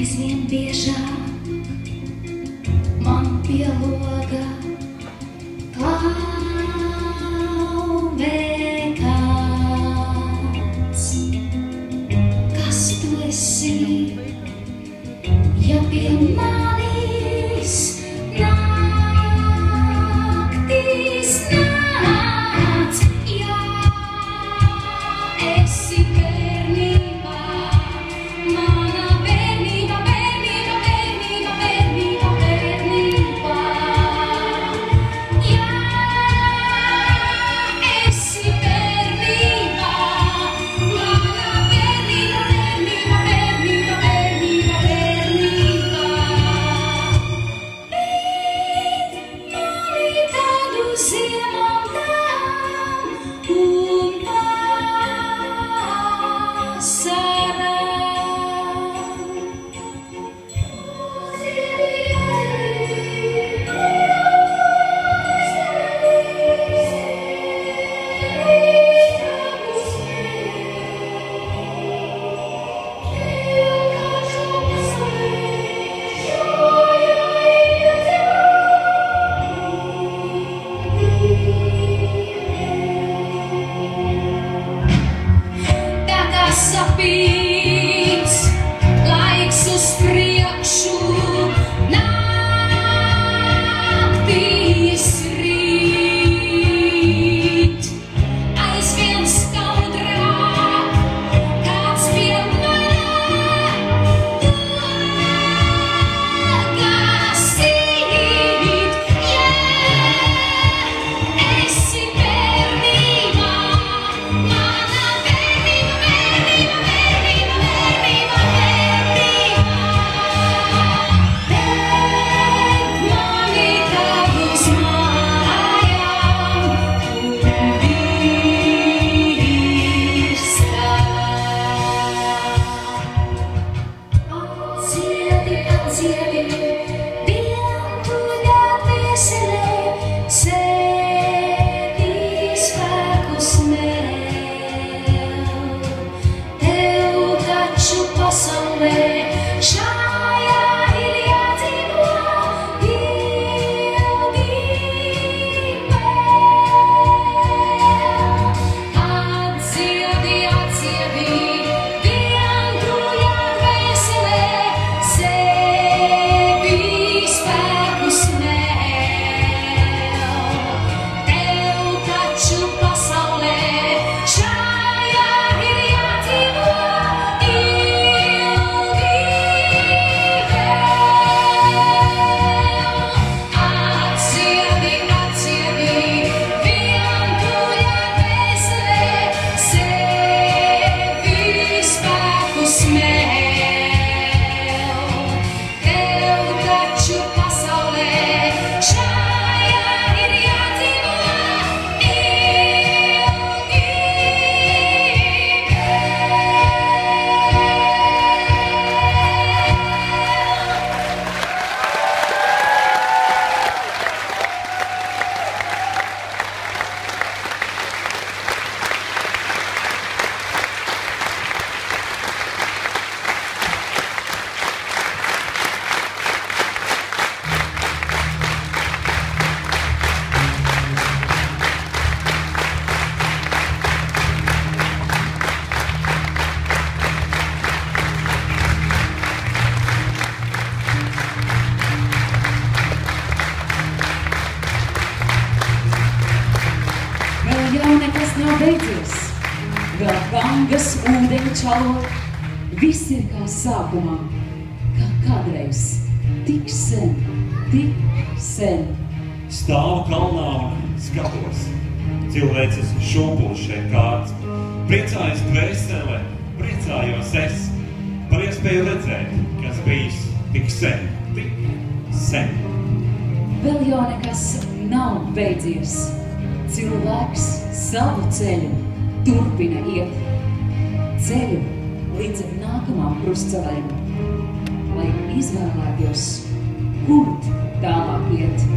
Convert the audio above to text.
aizvien biežāk man pie loga klauvē kāds. Kas tu esi, ja pie manis naktīs nāc? Jā, esi bērnībā, mana bērnība, bērnība, bērnība, bērnība, bērnība. Jā, esi bērnība, mana bērnība, bērnība, bērnība, bērnība, bērnība. Bet mani tādu ziemām tām un sapīts, laiks uz priekšu, naktīs rīt. Aizvien skaudrāk, kāds pie manā logas sīt. Jā, esi bērnībā, mana bērnība, bērnība, bērnība, bērnība, bērnība. Bet mani tādu uz mājām un virstā. Atciedi, atciedi, vientuļā dvēselē, sēdī spēkus mēl. Tev taču pasaulē šajā ir jādzīvo ilgi vēl. Atciedi, atciedi, vientuļā dvēselē, sevi spēkus mēl. Tev taču pasaulē šajā ir jādzīvo ilgi vēl. Atciedi, atciedi, vientuļā dvēselē, sevi spēkus mēl. Tev taču pasaulē šajā ir jādzīvo ilgi Vēl jau nekas nav beidzies, vēl Gangas ūdeņi čalo, viss ir kā sākumā, kā kādreiz, tik sen, tik sen. Stāvu kalnā un skatos, cilvēces šūpulis šeit kārts. Priecājas dvēsele, priecājos es par iespēju redzēt, kas bijis tik sen, tik sen. Vēl jau nekas nav beidzies, cilvēks savu ceļu turpina iet, ceļu līdz nākamām krustcelēm, lai izvēlētos, kur tālāk iet.